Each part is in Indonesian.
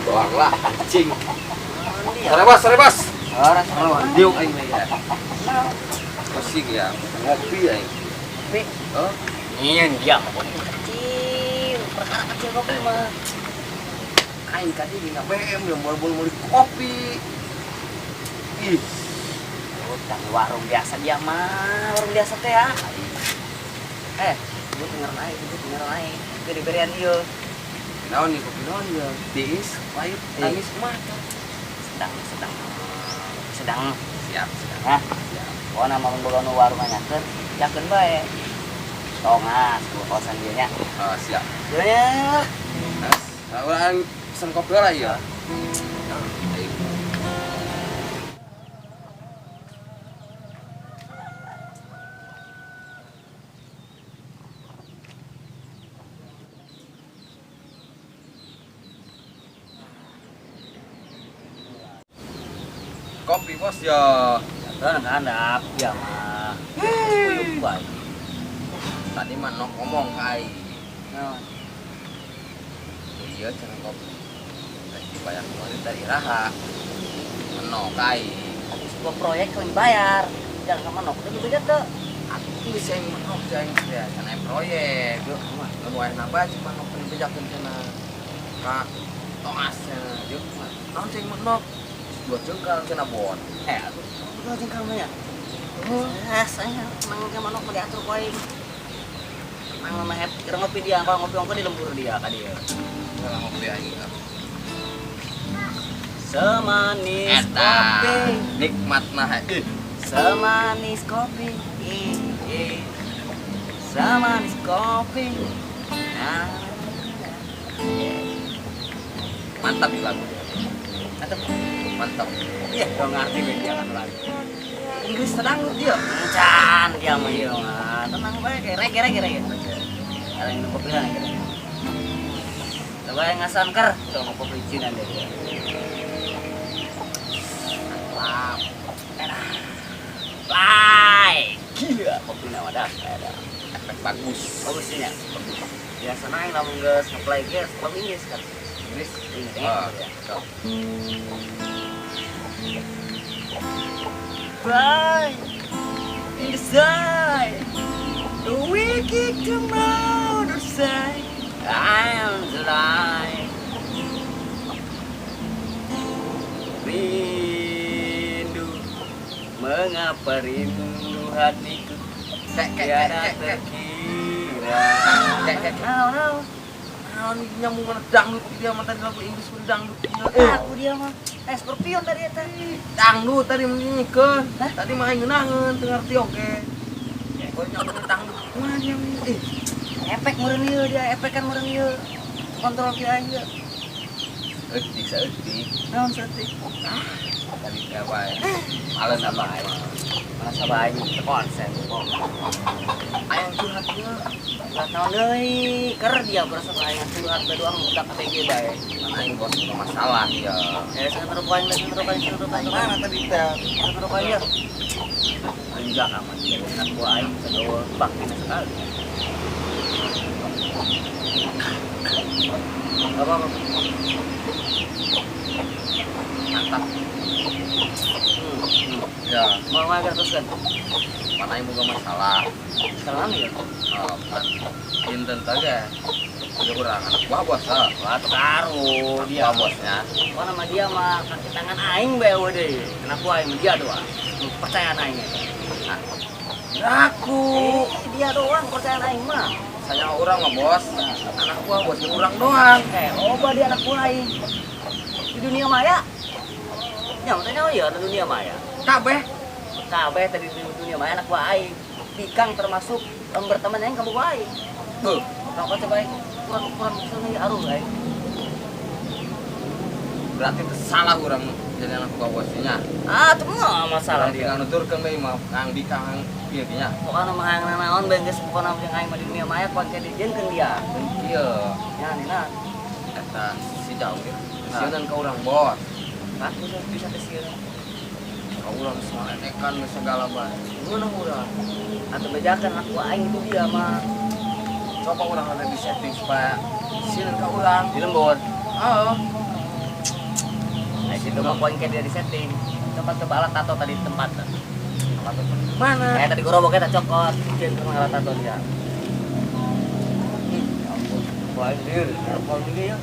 Doang lah, cing. Sare bos. Orang Diuk aing ya. Musik ya, ngopi aing. kopi. Oh, Iya dia kopi kecil. Perkara kecil kopi mah. aing tadi di BM yang bol-bol kopi. Ih, Utang warung biasa dia mah, warung biasa teh ya. Gue denger naik. Gue diberian ieu. naon nih kopi naon ya? Tiis, pahit, manis mah. Sedang Siap. Hah? Pokona mau boga nu warung nyakeun, yakeun bae. Tongas ku kosan dieu nya. Oh, siap. Banyak. Nah, orang pesen kopi lah ya. Kopi bos ya. Kan handap dia mah. Kuyuk bae. Tadi mah nok ngomong kai. Naon? Iya cenah kopi. Tadi dibayar kemarin dari Raha. Menok kai. Tapi sebuah proyek kau dibayar. Jangan sama nok itu juga tuh. Aku bisa yang menok jangan ya cenah proyek. Yuk, mah nu wae nambah cuma nok dibejakeun cenah. Kak tongasnya. Yuk, mah naon sing menok? Dua jengkal cenah bon. Aduh, udah jengkal mah ya. Saya mang ke manok mah diatur poe. Mang mah het kira ngopi dia, kalau ngopi di lembur dia ka dieu. Kalau ngopi aing. Semanis kopi, Nikmat nah semanis kopi. Semanis kopi. Nah. Mantap di lagu. Mantap. Iya, kau ngerti dia kan lagi. Inggris sedang dia. Can dia mah ieu mah. Tenang bae kayak reggae. Ada yang kopi lah gitu. Coba yang ngasan ker, coba kopi Cina deh dia. Mantap. Enak. Bye. Gila kopi nama dah ada. Efek bagus. Bagusnya. Biasa naik lamun geus ngeplay geus kopi Inggris kan. Inggris. Oh, ya. Right in the side, the wicked come out of sight. I am the light. Rindu, mengapa rindu hatiku tiada terkira. No. Nyambung mana dangdut dia mantan lagu Inggris udah dangdut. Aku dia mah Scorpion tadi eta. Dangdut tadi menyanyikan. Tadi mah aing ngeunangeun teu ngarti oge. Kok nyambung dangdut kumaha dia Efek meureun ieu dia, efek kan meureun ieu. Kontrol ki aing ge. Eutik saeutik. Naon setik? Tadi teh bae. Aleun apa aing. Mana sabae teu konsen. Aing curhat ieu. Lah naon deui? Keur dia berasa aing curhat bae doang budak ATG bae. Aing bos punya masalah ya. Sangat rupain. Mana tadi teh? Sangat rupain ya. Enggak amat. Enak gua aing sedowo bakti sekali. Apa? Mantap. Ya, Mau agak teruskan. mana yang boga masalah. Salam ya. Oh, kan. Dinten teh dia urang anak buah bos. Wah, taruh dia. Buah bosnya. Oh nama dia mah kaki tangan aing bae we deui. Anak gua aing dia doang. Percayaan aing. Aku Dia doang percayaan aing mah. saya orang mah bos. Anak buah bosnya urang doang. Oba dia anak gua aing. Di dunia maya. Ya, maksudnya ya di dunia maya. Kabeh. Kabeh tadi di dunia maya anak gua aing. Pikang termasuk berteman yang kamu gua aing. Tuh, Rokok coba aing. Kurang seni aruh aing. berarti itu salah orang jadi anak buah bosnya. Itu mah masalah Orang dia. tinggal nuturkeun bae mah kang di kang ieu nya. Pokoknya mah hayang naon bae geus pokona yang aing mah di dunia maya kuat jadi jeung dia. Ieu Ya nina. eta si Jawir. Sieun ka urang bos. Kan bisa kesieun. Kau ulang soal nekan segala bae. Gimana urang? Atau bejakan aku aing itu dia mah. Coba orang ada di setting supaya sini kau ulang. Di lembur. Oh. Nah, situ mah poin kayak dia di setting. Coba alat tato tadi di tempat. Alat itu di mana? Tadi gerobok kita cokot. Mungkin ke alat tato dia. Poin dia, poin dia ya.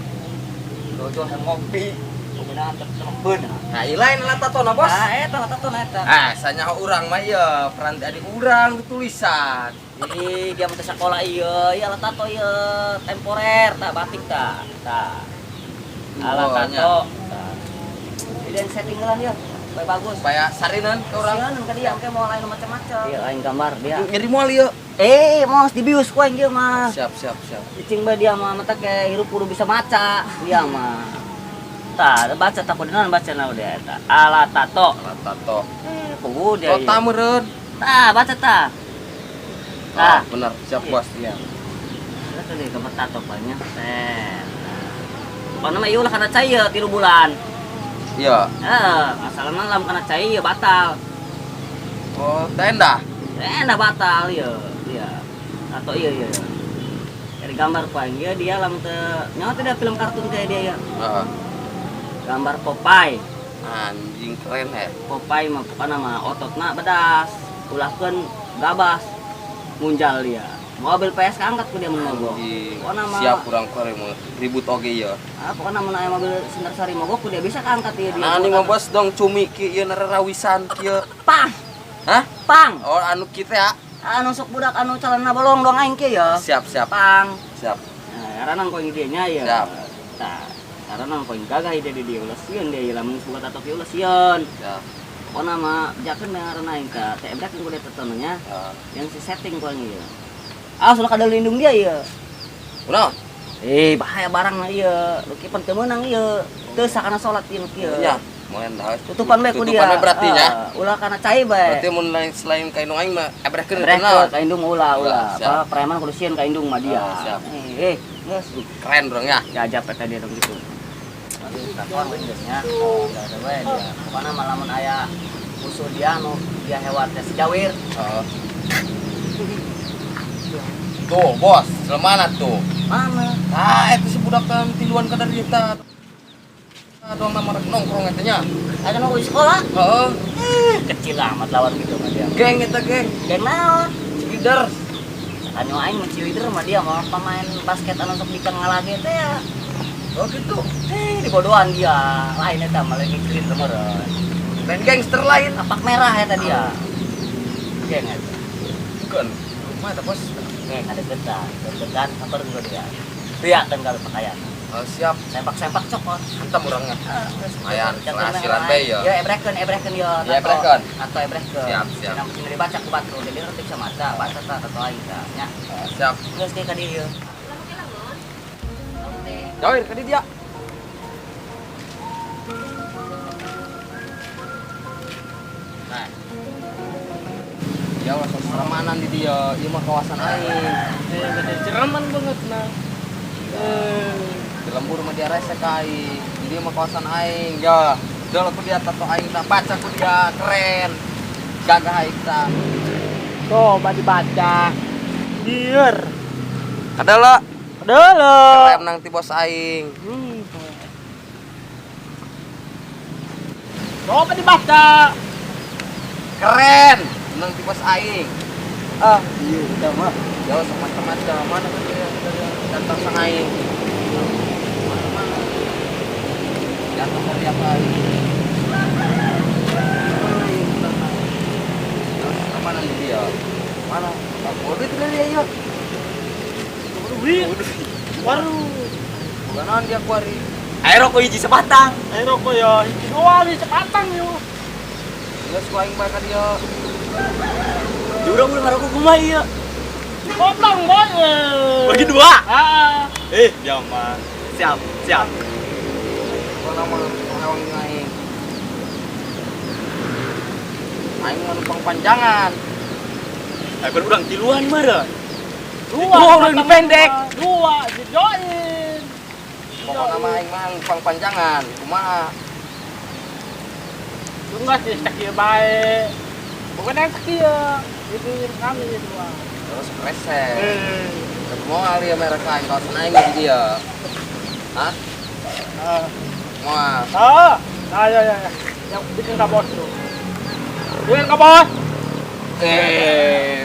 Dojo sama ngopi. Kemudian temen. Nah, lain alat tato na, Bos. Ah, eta alat tato na eta. Sanya urang mah ieu, peran adik urang tulisan. Ih, dia mau sekolah iya, iya alat tato iya temporer, tak batik tak. Alat Oh, tato. Jadi yang setting lah dia, supaya bagus. Supaya sarinan ke urang. Sian kan dia, kayak mau lain macam-macam. Iya, lain gambar dia. Ngiri moal ieu. Mau dibius kau yang dia mah. Siap. Cicing bah dia mah mata kayak hirup kudu bisa maca dia mah. Tah, baca tak kudenan baca na udah eta. Alat tato. Alat tato. Pugu dia. Kota meureun. Tah, baca tah. Ah, benar. Siap, Iya. Bos. Iya. Itu nih gambar tato banyak. Pokoknya mah iya ulah karena cai ya 3 bulan. Iya. Masalah malam karena cai ya batal. Oh, tenda. Dah batal ya. Iya. Tato iya. Dari gambar paling dia lamun teu nyawa teh film kartun kayak dia ya. Heeh. Gambar Popeye. Anjing keren ya. Popeye mah pokoknya mah ototna bedas. Ulahkeun gabas. Munjal dia. Mobil PS keangkat ku dia mogok. Pokoknya mah Siap kurang kore mau ribut oge ya. Pokoknya mun aya mobil Sindarsari mogok ku dia bisa keangkat dia. Nah, ini mah Bos dong cumi ki ieu nararawisan kieu. Pang. Hah? Pang. Oh, anu kita ya. Anu sok budak anu calana bolong dong aing ke ya. Siap. Pang. Siap. Nah, karena ko idenya ya. Siap. Nah, karena ko gagah ide di dia ulah sieun dia lamun buka tato ki ulah sieun. Siap. Pokona mah jakeun ngaranna aing ka teh ebrak ku dia tatonya. Yang si setting ko ieu. Sudah kada lindung dia ya. Kunaon? Bahaya barang na ieu. Lu kipan teu meunang ieu. Teu sakana salat ieu kieu. Iya. Moen dah. Tutupan bae ku dia. Tutupan bae berarti nya. Ulah kana cai bae. Berarti mun lain selain kain aing mah ebrehkeun Brek kenal. ka indung ulah. Siap. Preman kudu sieun ka indung mah dia. Siap. Geus Keren dong ya. jajab eta dia dong gitu. Aduh, kantor we geus nya. Udah ada bae dia. Pokona mah lamun aya musuh dia anu dia hewan teh sejawir. Tuh, Bos, selemana tuh. Mana? Itu si budak kan tiluan ka dari eta. Doang nama nongkrong eta nya. Ada mau di sekolah? Heeh. Kecil amat lawan gitu mah dia. Geng eta geng. Geng naon? Leader. Anu aing mah leader mah dia mah pemain basket anu sok dikang ngalage teh ya. Oh gitu. Di bodohan dia. Lain eta mah lagi clean meureun. Dan gangster lain. Kapak merah eta dia. Geng eta. Bukan. Rumah eta Bos. Geng ada gedan apa juga dia. Dia kan kalau pakaian. Siap. Sempak-sempak cokot. Kita murangnya. Lumayan, penghasilan bae ya. Ya ebrehkeun ya. Ya, ebrehkeun. Atau ebrehkeun. Siap. Yang sini dibaca ku batu, jadi nanti bisa maca, baca tato aing tah nya. Siap. Geus ge ka dieu. Jauhin ke dia. Nah. Ya wes seramanan di dia, ieu mah kawasan aing. Ceraman banget nah. Di lembur mah dia rese ka aing. Di dia mah kawasan aing. Ya, udah aku dia tato aing tah baca ku dia keren. Gagah aing tah. Coba dibaca. Dier. Kadala Adalah. keren nang ti bos aing. Coba dibaca. Keren nang ti bos aing. Iya, udah mah. Jauh macam-macam mana kan dia datang sang aing. Mana-mana. Datang dari apa aing. Mana nih dia? Mana? Waduh itu dia ya. Duit. Waduh. Bukanan dia kuari. Aero ko hiji sebatang. Ayo ko ya. Dua di sepatang yo. Geus ku aing bae ka dia. Jurang udah ngaroko kumai ya. Potong boy. Bagi dua. Jangan. Siap. Kau nama orang aing. Aing mau numpang panjangan. Aku urang tiluan meureun. Dua orang pendek. Dua dijoin. Pokoknya nama aing mah numpang panjangan. Kumaha? Enggak sih sakit baik. Bukan yang sakit ya. Itu kami itu. Terus presek. Mau kali ya mereka yang kau senang gitu dia. Hah? Mau? Ya. Yang bikin kabos tuh. Bikin kabos.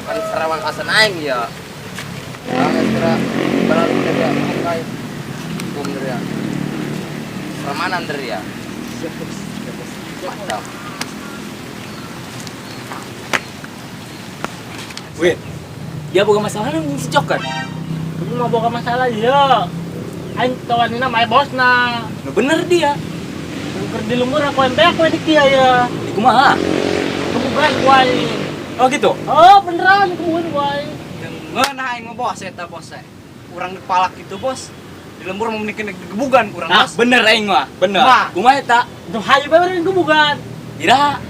Pan serawang kau senang ya. Bang kira berarti dia kayak bom dia. Ramanan dia. Mantap. Wih, dia bukan masalah nih si Cokar. Kamu mau bawa masalah ya. Aing kawan ini namanya bosna. Nah, bener dia. Ker di lumur aku ente aku di kia ya. Di kumaha? Kamu berat kuai. Oh gitu. Oh beneran kamu kuai. Dengan aing mah bos eta bos. Urang dipalak gitu bos. Di lembur mau menikah gebugan urang Nah, bos. bener aing mah, bener. Nah. Kumaha eta? Tuh hayu bener itu bukan. Ira.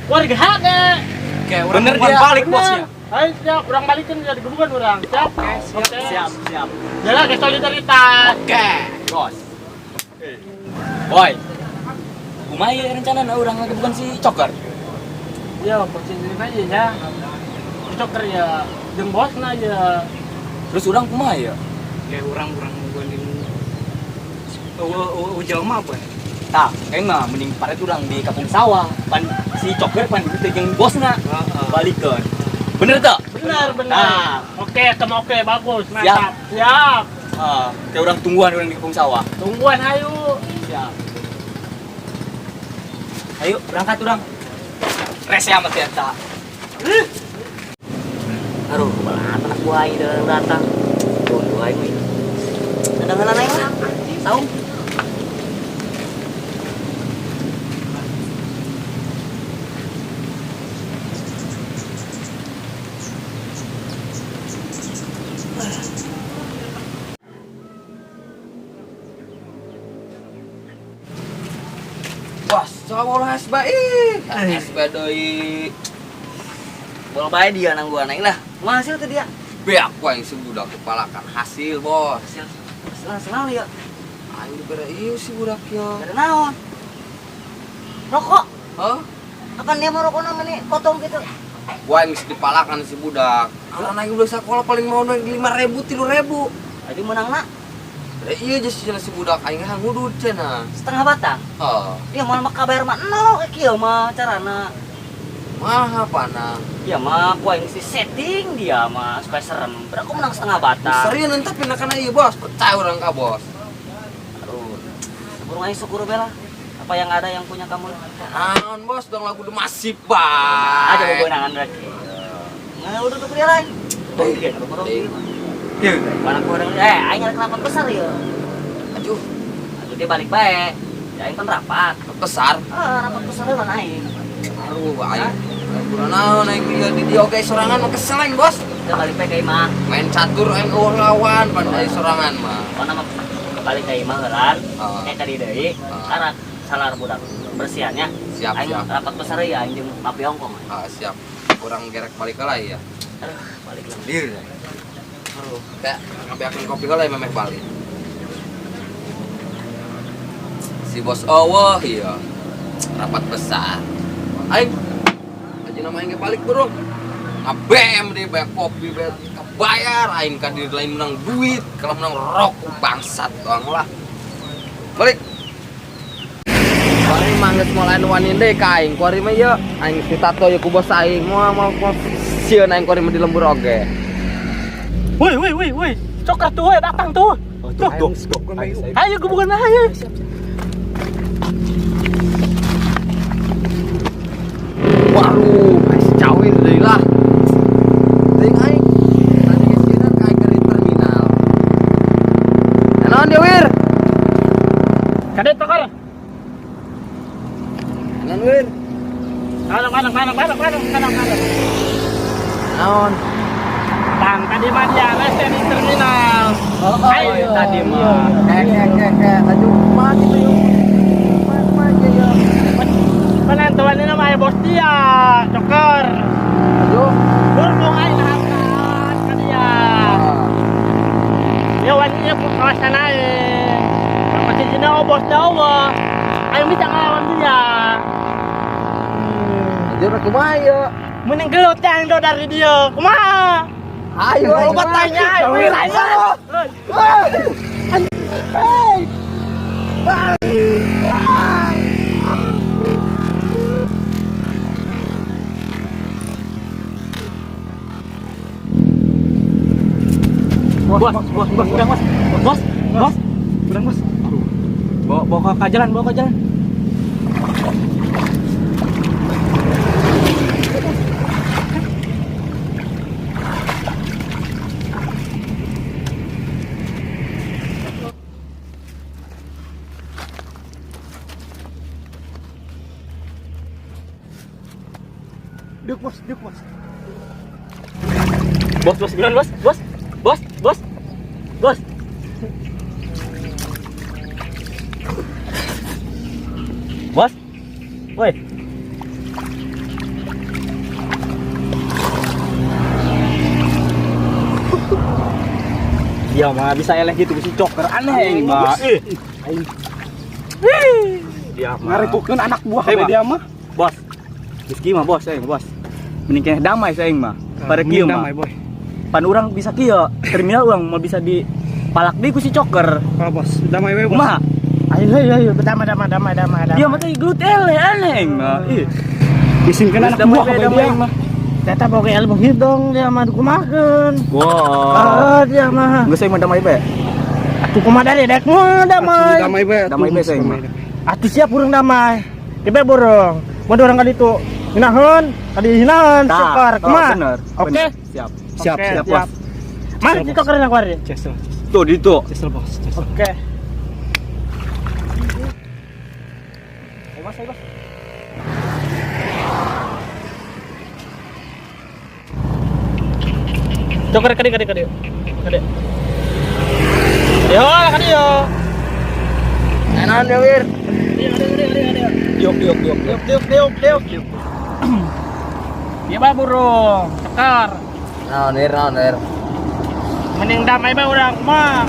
Keluarga hak ya. Kayak urang Bener bukan dia. balik bosnya. Ayo siap, orang balikin jadi gebukan orang. Siap. Oke. Siap. Jalan ke solidaritas. Oke. Bos. Boy. Kumaha ya rencana urang lagi bukan si Cokar. Ya, posisi aja ya. Coker ya, jeung bosna ya. Terus urang kumaha ya? Kayak urang bukan di jelema apa? Tah, kayak mah mending paret urang di kampung sawah. Pan si Cokar pan itu jeung bosna. Balikeun. Bener tak? Benar. Nah. Oke, oke, bagus. Siap. Mantap. Siap. Kayak orang tungguan orang di kampung sawah. Tungguan hayu. Siap. Ayo berangkat urang. Rese amat ya ta. Aduh, kemana anak buah ini datang. Tunggu aing we. Kadang-kadang aing lah. Tahu? Bos, coba SB. SB deui. Bola bae dia nang gua naik lah. Hasil tuh dia. Beak yang sebudak kepalakan hasil, Bos. Hasil senang ya. Aing dibere ieu si budak ya. Ada naon? Rokok. Hah? Akan dia mau rokok namanya potong gitu. Gua yang mesti dipalakan si budak. Karena aing udah sekolah paling mau 5.000 3.000. Jadi menang nak Iya just si budak aing ngudut cenah. setengah batang. Heeh. Dia mau kabar mah no kieu mah carana. Mah apana? Ya mah poin si setting dia mah supaya serem. Berarti menang setengah batang. Serius nanti pindah kana ieu, Bos. Percaya orang ka, Bos. Aduh. Burung aing syukur bela. Apa yang ada yang punya kamu? Naon, Bos? Dong lagu udah masif, Pak. Aja bebenangan berarti. Nah, udah tuh dia lain. Oke, Iya. mana kurang aing ada rapat besar ya. Aduh, Aduh dia balik bae. Ya aing kan rapat. besar. Rapat besar mana aing. Aduh, aing. Kurang naon aing lihat di dia oke sorangan mah kesel aing, Bos. Kita balik bae ka imah. Main catur aing eueuh lawan pandai sorangan mah. Oh nama balik ka imah heulan. Heeh. Tadi deui. Karena salar budak bersihannya. Siap, Aing siap. rapat besar ya aing jeung Mapi Hongkong. Ah, siap. Kurang gerek balik lah ya. Aduh, balik lah. Dir. Aduh, kayak ngabeakeun kopi heula memeh balik. Si Bos eueuh ieu. Rapat besar. Aing aja nama aing balik bro. Ngabem deh bayar kopi bayar kebayar aing kan diri lain menang duit kalau menang rokok bangsat doang lah. Balik. Kuari mah geus mulai wanin deui ka aing. Kuari mah ieu aing si tato ya ku bos aing mau sieun aing kuari mah di lembur oge. Woi. Coker tuh, datang tuh. Tuh. Ayo gebukan ayo. Waduh, masih cawin deui lah. Ting aing. Tadi geuseunan ka aing ke terminal. Naon dia wir? Kade Coker. Naon wir? Kadang. Naon? Tang tadi mah dia les di terminal. Ayo tadi mah. Kayak laju mah gitu yuk. Mah aja ya. Penentuan ini namanya bos dia, Coker. Laju. Burung aing nahan kan dia. Ya waninya pun kawasan aing. Yang masih jina bos dawa. Ayo bisa ngelawan dia. Dia kumaha ya? Mending gelut yang do dari dia. Kumaha? Ayo, Lu bertanya, Bos. Bawa ke jalan. Duk, bos. Bos, bilang bos. Bos. Woi. Dia mah bisa eleh gitu si coker aneh mah. Dia mah ngarekukeun anak buah dia mah. Bos. Rizky mah bos bos. Mending kena damai saing mah. Pada kieu mah. Damai boy. Pan urang bisa kieu, terminal urang mau bisa di palak di ku si coker. Oh bos, damai we bos. Mah. Ayo, damai. Dia mah teh gelut eleh aneh mah. Isinkeun anak buah dia mah. Tata boga ilmu hidung dia mah kumakeun. Wah. Dia mah. Geus mah damai bae. Atuh kumaha dari dek mah damai. Damai bae saing mah. Atuh siap urang damai. Kibe burung. Mun urang ka ditu. Hinaheun, tadi hinaheun sukar. Kumaha? Oke. Siap bos. Mari kita kerja kuari. Tuh ditu. Bos. Oke. Ayo bos. Coker kadi. Yo, kadi yo. Enak ya, Wir. Diuk. Iya bah burung, cekar. Naon, Wir. Mending damai bah urang mah.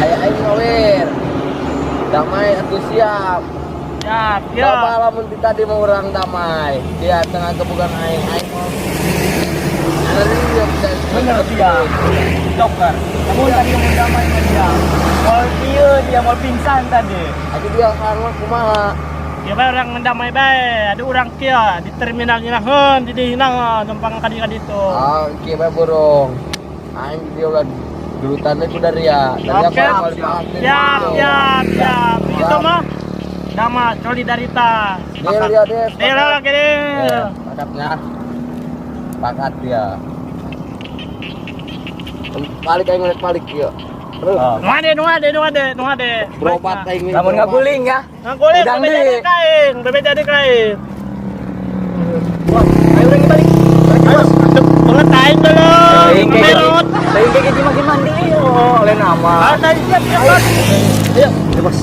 Ayo, Wir. Damai atuh siap. Siap, Bapak lamun tadi mau orang damai. Dia tengah kebukan aing mau. Bener dia. Coker. Kamu tadi mau damai sama dia. Dia mau pingsan tadi. Aku dia karena kumaha. Ya bah urang mendamai bae. Ada urang kieu di terminal hinaheun, di hinaheun numpang kadi ditu. Ah, kieu bae burung. Aing dia ulah gelutannya ku dari ya. Oke. Siap. Itu mah nama solidaritas. Deal gini. Pakatnya. Pakat dia. Balik aing balik kieu. Nu ade. Berobat aing. Namun ngaguling ya. Ngaguling bebe jadi kain. Wah, ayo lagi balik. Ayo, pengetain dulu. Kayak gimana mandi oleh nama. Tadi siap. Ayo, bos.